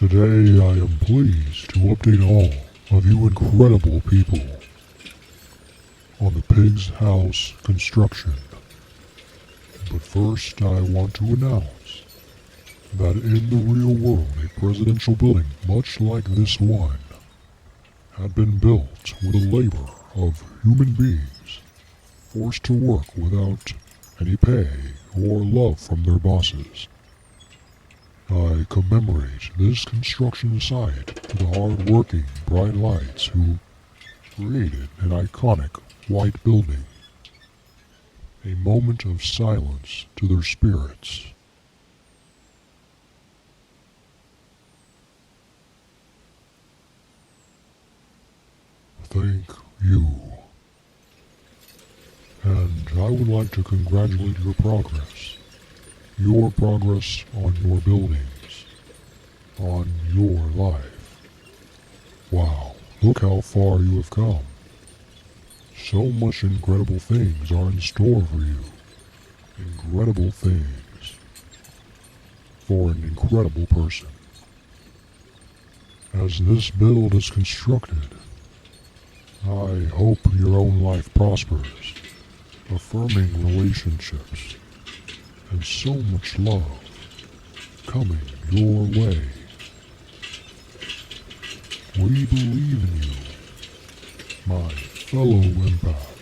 Today I am pleased to update all of you incredible people on the Pig's House construction. But first I want to announce that in the real world a presidential building much like this one had been built with the labor of human beings forced to work without any pay or love from their bosses. I commemorate this construction site to the hard-working bright lights who created an iconic white building. A moment of silence to their spirits. Thank you. And I would like to congratulate your progress on your buildings, on your life. Wow, look how far you have come. So much incredible things are in store for you. Incredible things for an incredible person. As this build is constructed, I hope your own life prospers, affirming relationships, and so much love coming your way. We believe in you, my fellow empaths.